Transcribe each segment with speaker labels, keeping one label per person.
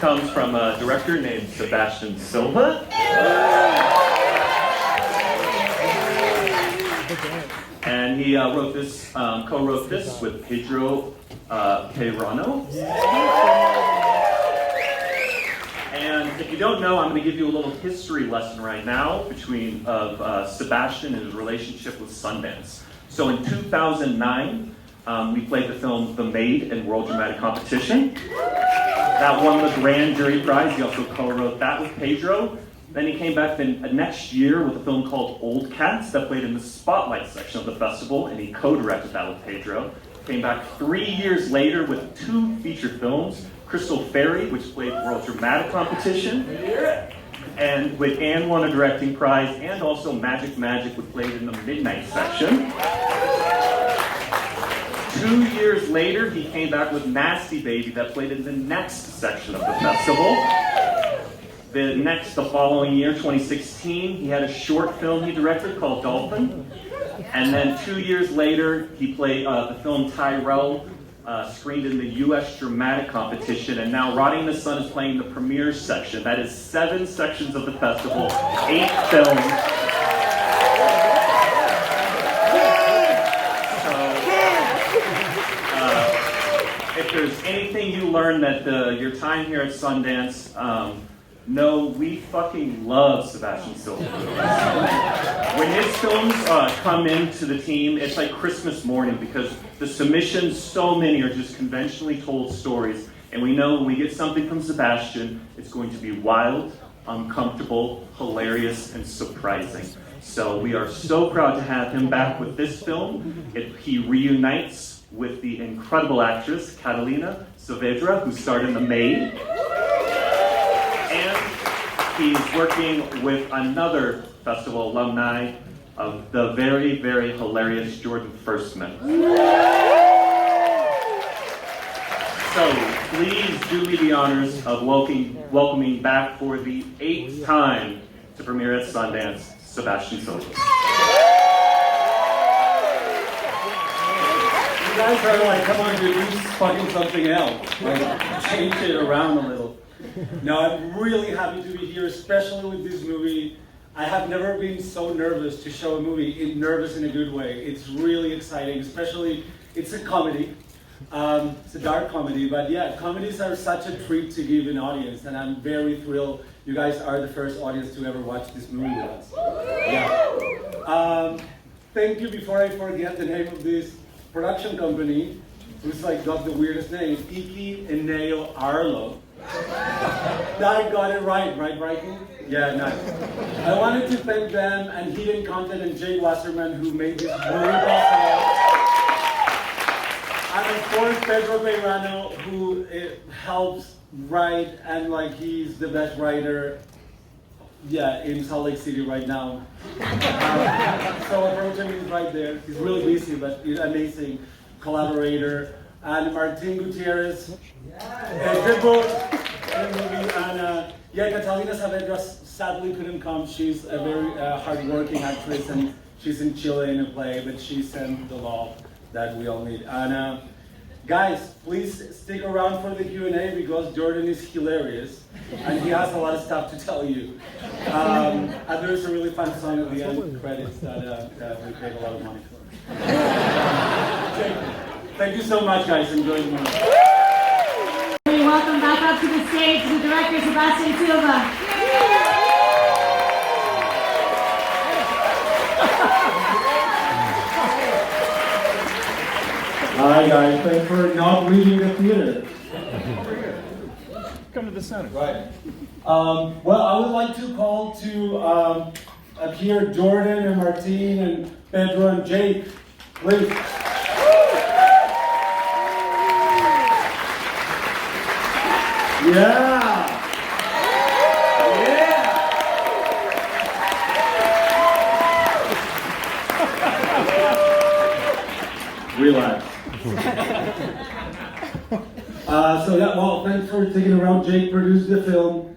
Speaker 1: comes from a director named Sebastián Silva. And he wrote this, co-wrote this with Pedro Peirano. And if you don't know, I'm going to give you a little history lesson right now between Sebastián and his relationship with Sundance. So in 2009, we played the film The Maid in World Dramatic Competition. That won the Grand Jury Prize. He also co-wrote that with Pedro. Then he came back the next year with a film called Old Cats that played in the Spotlight section of the festival, and he co-directed that with Pedro. Came back 3 years later with 2 feature films, Crystal Fairy, which played World Dramatic Competition, and with Anne won a directing prize, and also Magic Magic, which played in the Midnight section. 2 years later, he came back with Nasty Baby that played in the next section of the festival. The following year, 2016, he had a short film he directed called Dolphin. And then 2 years later, he played the film Tyrell, screened in the U.S. Dramatic Competition. And now Rotting in the Sun is playing the premiere section. That is 7 sections of the festival, 8 films. If there's anything you learned that your time here at Sundance, no, we fucking love Sebastián Silva. When his films come into the team, it's like Christmas morning because the submissions, so many are just conventionally told stories. And we know when we get something from Sebastián, it's going to be wild, uncomfortable, hilarious, and surprising. So we are so proud to have him back with this film. He reunites with the incredible actress, Catalina, Saavedra, who starred in The Maid. And he's working with another festival alumni of the very, very hilarious Jordan Firstman. So please do me the honors of welcoming back for the 8th time to premiere at Sundance, Sebastián Silva.
Speaker 2: You guys are like, come on, dude, do fucking something else. Like, change it around a little. No, I'm really happy to be here, especially with this movie. I have never been so nervous to show a movie, nervous in a good way. It's really exciting, especially, it's a comedy. It's a dark comedy, but yeah, comedies are such a treat to give an audience, and I'm very thrilled you guys are the first audience to ever watch this movie with us. Yeah. Thank you, before I forget the name of this production company, who's like got the weirdest name, Iki and Nail Arlo. I got it right, Brighton? Yeah, nice. I wanted to thank them and Hidden Content and Jay Wasserman who made this movie possible. And of course Pedro Peirano who helps write and like he's the best writer in Salt Lake City right now. So approach him, he's right there. He's really busy but he's an amazing collaborator. And Martine Gutierrez, Gabriel, and Catalina Saavedra sadly couldn't come. She's a very hard-working actress and she's in Chile in a play, but she sent the love that we all need. And guys, please stick around for the Q&A because Jordan is hilarious and he has a lot of stuff to tell you. And there's a really fun song at the end credits that we paid a lot of money for. Thank you so much, guys. Enjoy the movie.
Speaker 3: Welcome back up to the stage the director, Sebastián Silva.
Speaker 2: Hi, guys. Thanks for not leaving the theater.
Speaker 4: Come to the center.
Speaker 2: Right. Well, I would like to call to appear Jordan and Martine and Pedro and Jake. Please. Yeah! Yeah! Relax. Thanks for taking around. Jake produced the film.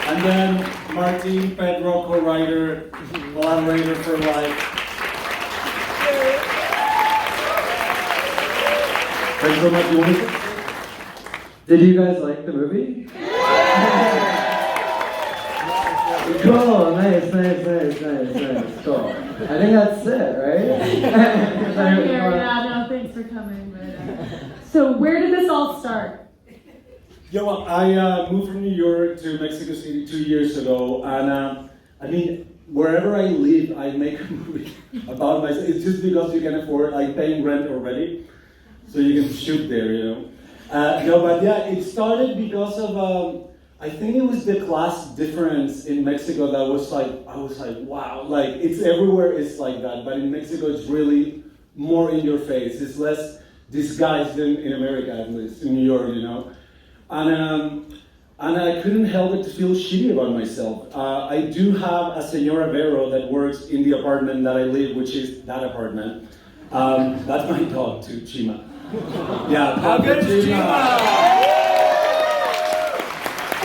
Speaker 2: And then Martine, Pedro, co-writer, collaborator for life. Thanks so much. You want to?
Speaker 4: Did you guys like the movie? Cool, nice, cool. I think that's it, right?
Speaker 3: No, thanks for coming. So where did this all start?
Speaker 2: Yeah, well, I moved from New York to Mexico City 2 years ago, and I mean, wherever I live, I make a movie about myself. It's just because you can afford, like, paying rent already, so you can shoot there, you know. No, but yeah, it started because of, I think it was the class difference in Mexico that was like, I was like, wow, like, it's everywhere it's like that, but in Mexico it's really more in your face. It's less disguised than in America, at least, in New York, you know. And I couldn't help but to feel shitty about myself. I do have a señora Vero that works in the apartment that I live, which is that apartment. That's my dog too, Chima. Yeah, how good is Chima?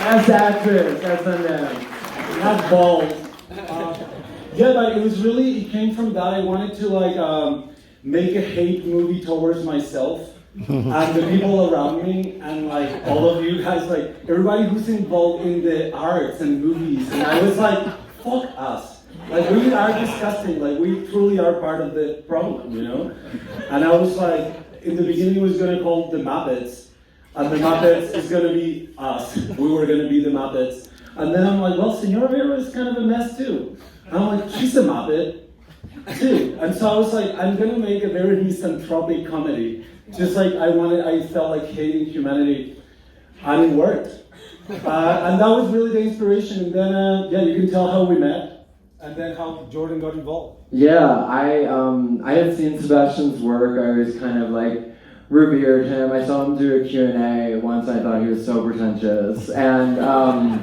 Speaker 4: That's actress, that's Sundance.
Speaker 2: That's balls. Yeah, but it came from that. I wanted to like make a hate movie towards myself and the people around me, and like all of you guys, like everybody who's involved in the arts and movies. And I was like, fuck us. Like, we are disgusting. Like, we truly are part of the problem, you know? And I was like, in the beginning it was gonna call the Muppets, and the Muppets is gonna be us. We were gonna be the Muppets. And then I'm like, well, Senora Vera is kind of a mess too. And I'm like, she's a Muppet too. And so I was like, I'm gonna make a very misanthropic comedy. Just like I felt like hating humanity, and it worked. And that was really the inspiration. And then, yeah, you can tell how we met, and then how Jordan got involved.
Speaker 4: Yeah, I had seen Sebastián's work. I was kind of like revered him. I saw him do a Q&A once. I thought he was so pretentious, and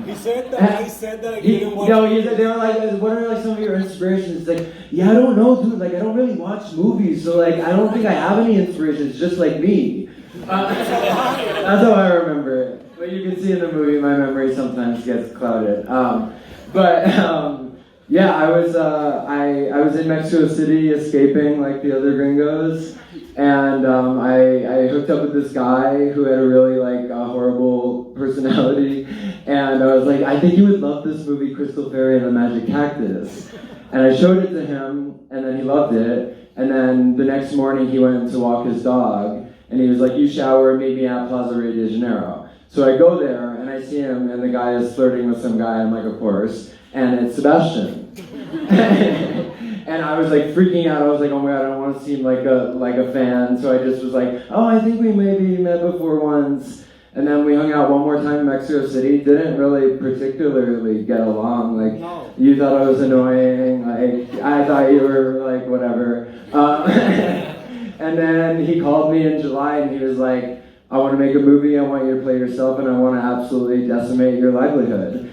Speaker 2: he said that. I said that I didn't watch.
Speaker 4: They were like, "What are like some of your inspirations?" It's like, yeah, I don't know, dude. Like, I don't really watch movies, so like, I don't think I have any inspirations. Just like me. That's how I remember it. But you can see in the movie, my memory sometimes gets clouded. Yeah, I was in Mexico City escaping like the other gringos, and I hooked up with this guy who had a really like horrible personality, and I was like, I think you would love this movie, Crystal Fairy and the Magic Cactus, and I showed it to him, and then he loved it, and then the next morning he went to walk his dog, and he was like, you shower, meet me at Plaza Rio de Janeiro. So I go there, and I see him, and the guy is flirting with some guy, I'm like, of course, and it's Sebastián. And I was like freaking out. I was like, oh my god, I don't want to seem like a fan. So I just was like, oh, I think we maybe met before once. And then we hung out one more time in Mexico City. Didn't really particularly get along. Like, no. You thought I was annoying. Like, I thought you were like whatever. And then he called me in July and he was like, I want to make a movie. I want you to play yourself, and I want to absolutely decimate your livelihood.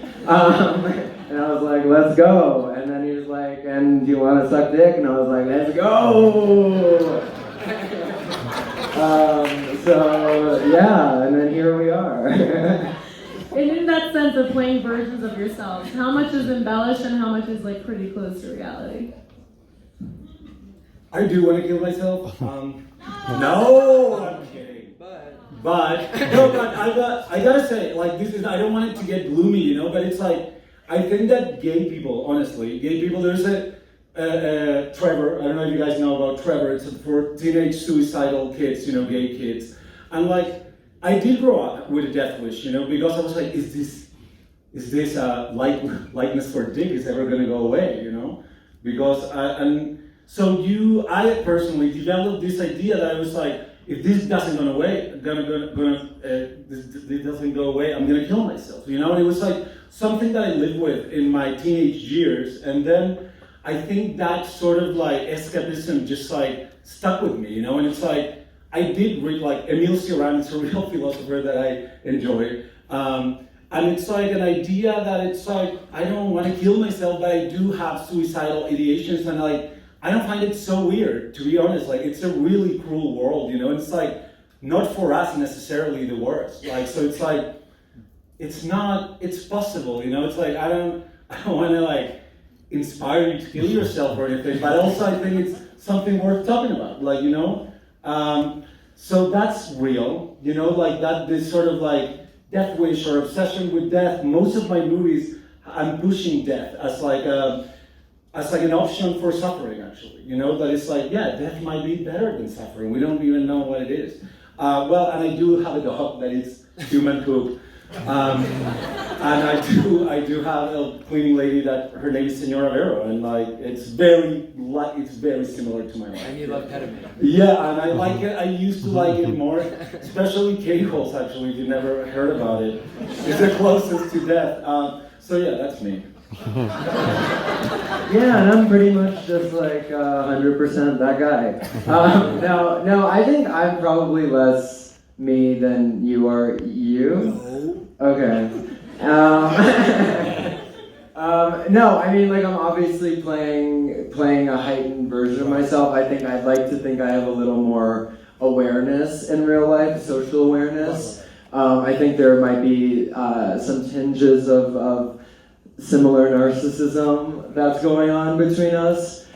Speaker 4: And I was like, let's go. And then he was like, and do you want to suck dick? And I was like, let's go. So yeah, and then here we are.
Speaker 3: And in that sense of playing versions of yourselves, how much is embellished and how much is like pretty close to reality?
Speaker 2: I do want to kill myself. No, I'm kidding. But I gotta say, like, this is, I don't want it to get gloomy, you know, but it's like, I think that gay people, honestly, there's a Trevor, I don't know if you guys know about Trevor, it's for teenage suicidal kids, you know, gay kids. And like, I did grow up with a death wish, you know, because I was like, is this likeness for dick is ever gonna go away, you know? Because, I personally developed this idea that I was like, if this doesn't go away, this doesn't go away, I'm gonna kill myself, you know? And it was like something that I lived with in my teenage years, and then I think that sort of like escapism just like stuck with me, you know? And it's like, I did read like Emile Cioran, it's a real philosopher that I enjoy, and it's like an idea that it's like, I don't want to kill myself, but I do have suicidal ideations, and like, I don't find it so weird, to be honest. Like, it's a really cruel world, you know? It's like, not for us necessarily the worst. Like, so it's like, it's possible, you know? It's like, I don't want to like inspire you to kill yourself or anything, but also I think it's something worth talking about, like, you know? So that's real, you know, like that, this sort of like death wish or obsession with death. Most of my movies, I'm pushing death as like an option for suffering, actually. You know, that it's like, yeah, death might be better than suffering. We don't even know what it is. Well, and I do have a dog that is human poop. And I do have a cleaning lady that her name is Senora Vero, and like it's very similar to my life.
Speaker 5: And you love Pedro.
Speaker 2: Yeah, and I like it. I used to like it more, especially K-holes. Actually, if you never heard about it, it's the closest to death. So yeah, that's me.
Speaker 4: Yeah, and I'm pretty much just like 100% that guy. No, I think I'm probably less me than you are you.
Speaker 2: No.
Speaker 4: Okay. No, I mean, like, I'm obviously playing a heightened version of myself. I think I'd like to think I have a little more awareness in real life, social awareness. I think there might be some tinges of similar narcissism that's going on between us.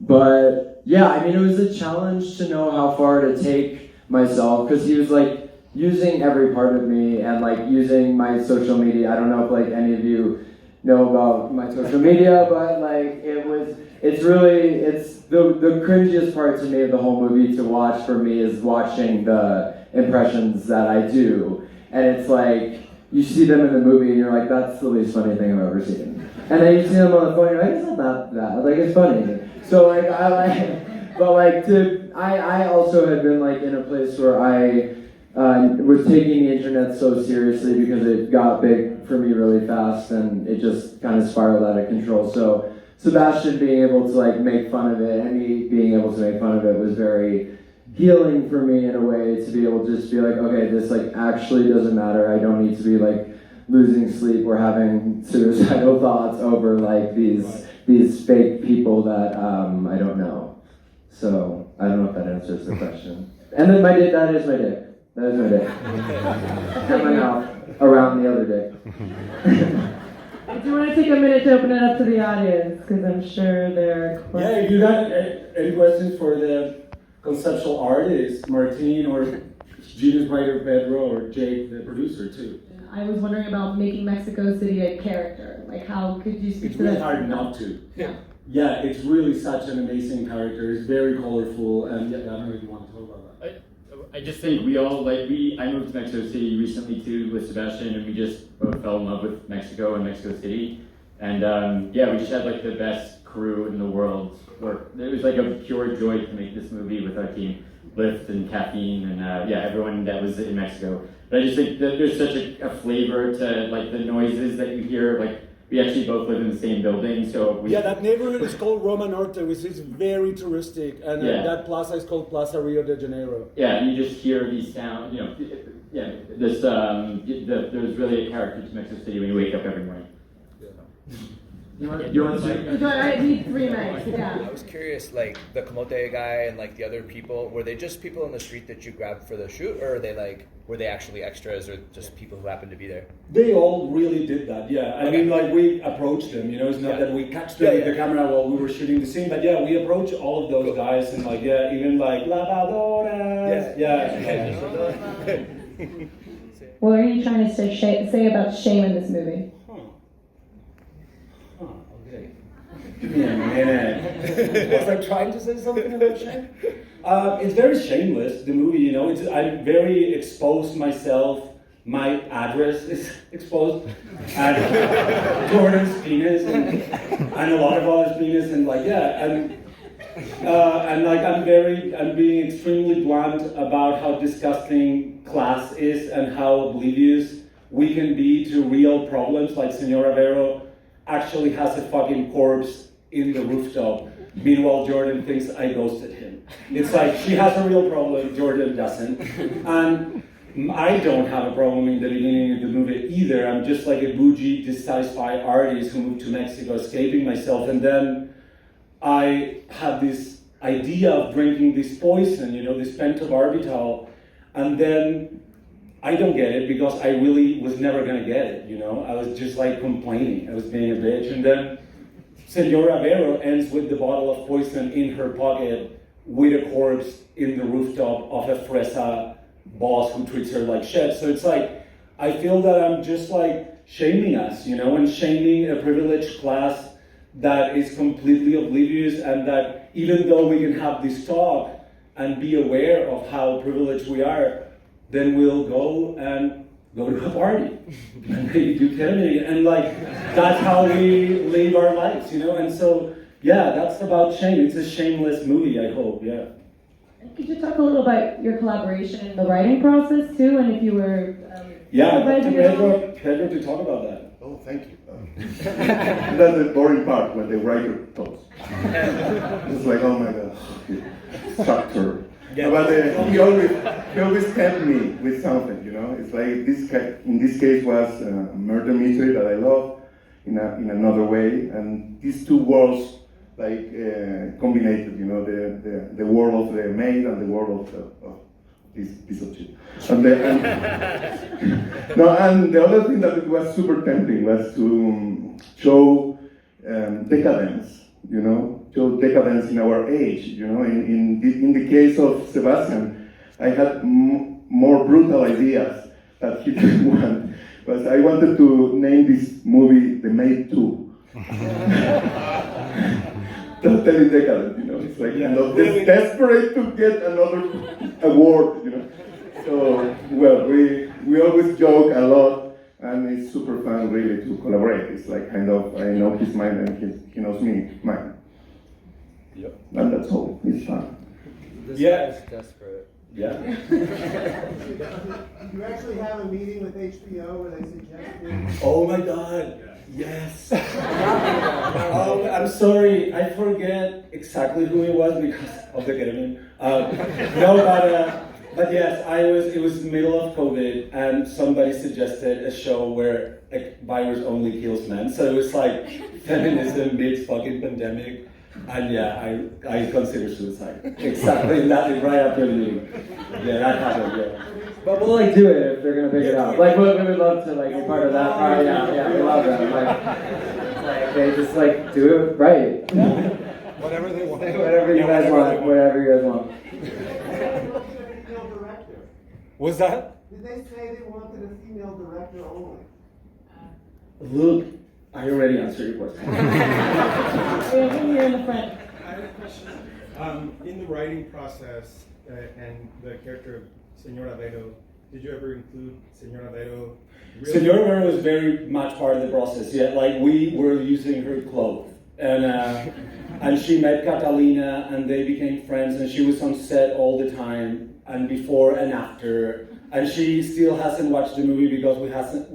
Speaker 4: But yeah, I mean, it was a challenge to know how far to take myself, because he was like using every part of me and like using my social media. I don't know if like any of you know about my social media, but like it's the cringiest part to me of the whole movie to watch for me is watching the impressions that I do. And it's like, you see them in the movie and you're like, that's the least funny thing I've ever seen. And then you see them on the phone, you're like, it's not that bad, like it's funny. So like, I also had been like in a place where I was taking the internet so seriously because it got big for me really fast and it just kind of spiraled out of control. So Sebastián being able to like make fun of it and me being able to make fun of it was very healing for me in a way, to be able to just be like, okay, this like actually doesn't matter. I don't need to be like losing sleep or having suicidal thoughts over like these fake people that I don't know. So I don't know if that answers the question. And then that is my dick. That is my dick. And my mouth around the other dick.
Speaker 3: I do want to take a minute to open it up to the audience, because I'm sure there are questions.
Speaker 2: Yeah, if you got any questions for the conceptual artist, Martine, or genius writer Pedro, or Jake, the producer, too.
Speaker 3: I was wondering about making Mexico City a character. Like, how could you speak
Speaker 2: It's
Speaker 3: to
Speaker 2: really
Speaker 3: that?
Speaker 2: hard not to.
Speaker 3: Yeah.
Speaker 2: Yeah, it's really such an amazing character. It's very colorful, and yeah, I don't know if you want to talk about that.
Speaker 6: I just think we all, I moved to Mexico City recently too with Sebastián, and we just both fell in love with Mexico and Mexico City. And yeah, we just had like the best crew in the world. It was like a pure joy to make this movie with our team, Lyft and Caffeine, and yeah, everyone that was in Mexico. But I just think that there's such a flavor to like the noises that you hear. Like, we actually both live in the same building, so
Speaker 2: Yeah, that neighborhood is called Roma Norte, which is very touristic, and
Speaker 6: Yeah.
Speaker 2: that plaza is called Plaza Rio de Janeiro.
Speaker 6: Yeah, you just hear these sounds, you know, yeah, there's really a character to Mexico City when you wake up every morning.
Speaker 4: You want to say?
Speaker 3: I need 3 minutes, yeah.
Speaker 5: I was curious, like the Camote guy and like the other people, were they just people in the street that you grabbed for the shoot, or were they actually extras, or just people who happened to be there?
Speaker 2: They all really did that, yeah. I mean, like, we approached them, you know, it's not that we catch them with the camera while we were shooting the scene, but yeah, we approached all of those guys, and like, yeah, even like, lavadoras, yeah.
Speaker 7: What are you trying to say about shame in this movie?
Speaker 2: Okay. Give me a minute. Was I trying to say something about shame? It's very shameless, the movie, you know. I'm very exposed myself. My address is exposed. And Jordan's penis and a lot of others' penis, and like, yeah. And like, I'm being extremely blunt about how disgusting class is and how oblivious we can be to real problems. Like, Senora Vero actually has a fucking corpse in the rooftop. Meanwhile, Jordan thinks I ghosted him. It's like, she has a real problem, Jordan doesn't. And I don't have a problem in the beginning of the movie either. I'm just like a bougie, dissatisfied artist who moved to Mexico, escaping myself. And then I had this idea of drinking this poison, you know, this pentobarbital. And then I don't get it because I really was never gonna get it, you know? I was just like complaining. I was being a bitch. And then Senora Vero ends with the bottle of poison in her pocket with a corpse in the rooftop of a fresa boss who treats her like shit. So it's like, I feel that I'm just like shaming us, and shaming a privileged class that is completely oblivious, and that even though we can have this talk and be aware of how privileged we are, then we'll go to a party and maybe do ketamine, and like that's how we live our lives, And so yeah, that's about shame. It's a shameless movie, I hope. Yeah.
Speaker 7: Could you talk a little about your collaboration in the writing process too, and if you were
Speaker 2: Pedro to talk about that.
Speaker 8: Oh, thank you. That's the boring part when the writer talks. It's like, oh my god, structure.
Speaker 2: Yeah.
Speaker 8: But he always helped me with something, It's like in this case was a murder mystery that I love in another way, and these two worlds like combined, the world of the maid and the world of this piece of shit. And the other thing that it was super tempting was to show decadence, show decadence in our age, In the case of Sebastián, I had more brutal ideas that he didn't want. But I wanted to name this movie The Maid 2. Totally decadent, It's like really desperate to get another award, So, well, we always joke a lot, and it's super fun really to collaborate. It's like I know his mind and he knows mine.
Speaker 2: Yep.
Speaker 8: And that's all. It's fun.
Speaker 5: This
Speaker 2: Yeah.
Speaker 5: guy's desperate.
Speaker 2: Yeah.
Speaker 9: You actually have a meeting with HBO where they suggest
Speaker 2: Oh my God. Yes. I'm sorry, I forget exactly who it was because of the ketamine. But yes, it was middle of COVID, and somebody suggested a show where a virus only kills men. So it was like feminism meets fucking pandemic. And yeah, I consider suicide. Exactly, that right after the meeting. Yeah, that happened, yeah.
Speaker 4: But we'll like do it if they're gonna pick it up. Like we would love to like be part of that part. Yeah, we love that. Like they just like do it right.
Speaker 5: Whatever they want.
Speaker 4: Whatever you guys want. Whatever you guys want.
Speaker 2: What's that?
Speaker 9: Did they say they wanted a female director only?
Speaker 2: Look, I already answered your question.
Speaker 7: here in the front?
Speaker 10: I have a question. In the writing process and the character of Señora Vero, did you ever include Señora Vero? Really?
Speaker 2: Señora Vero was very much part of the process. Yeah, like we were using her clothes, and she met Catalina, and they became friends, and she was on set all the time, and before and after. And she still hasn't watched the movie because we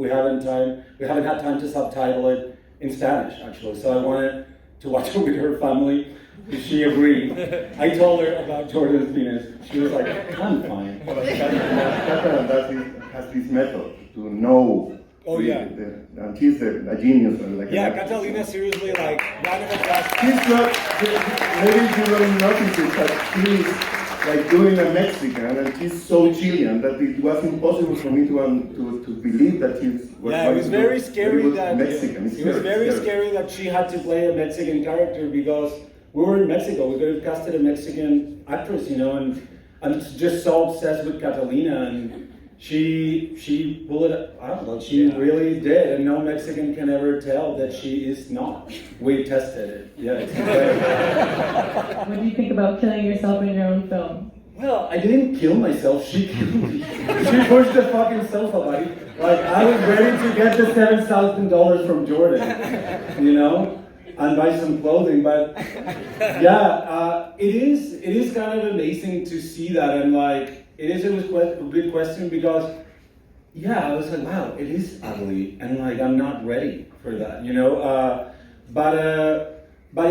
Speaker 2: haven't had time to subtitle it in Spanish actually. So I wanted to watch it with her family. She agreed. I told her about Jordan's penis. She was like, I'm fine.
Speaker 8: Catalina has this method to know.
Speaker 2: Oh yeah.
Speaker 8: And she's a genius.
Speaker 2: Catalina seriously like ran of a class.
Speaker 8: She's not. Maybe you don't notice it, but she's like doing a Mexican, and she's so Chilean that it was impossible for me to believe that she's.
Speaker 2: It was very scary that
Speaker 8: Mexican.
Speaker 2: It was very scary that she had to play a Mexican character because we were in Mexico. We could have casted a Mexican actress, and I'm just so obsessed with Catalina, and she pulled it. I don't know. She really did, and no Mexican can ever tell that she is not. We tested it. Yeah. It's great.
Speaker 7: What do you think about killing yourself in your own film?
Speaker 2: Well, I didn't kill myself. She killed me. She pushed the fucking sofa, buddy. Like I was ready to get the $7,000 from Jordan, and buy some clothing. But yeah, it is kind of amazing to see that, and like. It was a big question because, I was like, wow, it is ugly, and like I'm not ready for that, But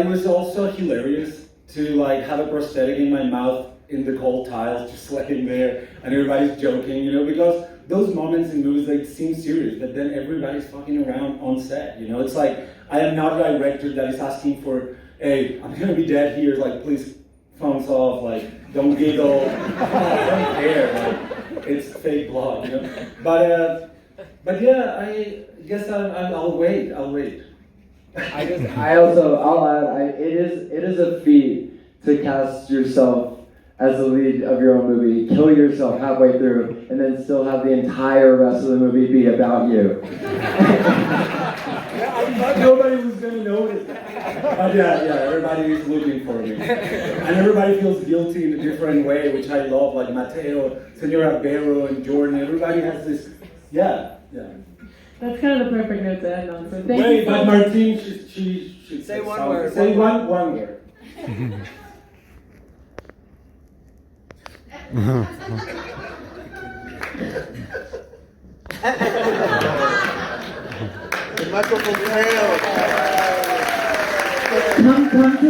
Speaker 2: it was also hilarious to like have a prosthetic in my mouth in the cold tiles, just laying there, and everybody's joking, because those moments in movies like seem serious, but then everybody's fucking around on set, It's like I am not a director that is asking for, hey, I'm gonna be dead here, like please. Phones off, like don't giggle. I don't care. Like it's fake blood, But yeah, I guess I'll wait. I'll
Speaker 4: I'll add. It is a feat to cast yourself as the lead of your own movie, kill yourself halfway through, and then still have the entire rest of the movie be about you.
Speaker 2: Yeah, I thought nobody was gonna notice that. But yeah, everybody is looking for me. And everybody feels guilty in a different way, which I love, like Mateo, Senora Pedro, and Jordan. Everybody has this, yeah.
Speaker 3: That's kind of the perfect note to end on. So thank you
Speaker 2: Wait,
Speaker 3: so
Speaker 2: but
Speaker 3: much.
Speaker 2: Martine, she should
Speaker 5: Say one word.
Speaker 2: Say one word.
Speaker 11: Come to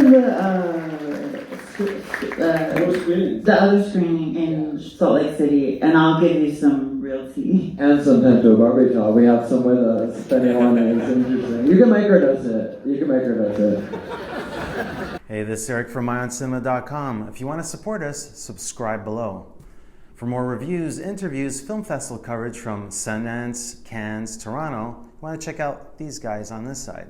Speaker 11: the other screening in Salt Lake City, and I'll give you some real tea.
Speaker 4: And some pentobarbital. We have some with us, if anyone is interested. You can microdose it.
Speaker 12: Hey, this is Eric from IONCINEMA.com. If you want to support us, subscribe below. For more reviews, interviews, film festival coverage from Sundance, Cannes, Toronto, you want to check out these guys on this side.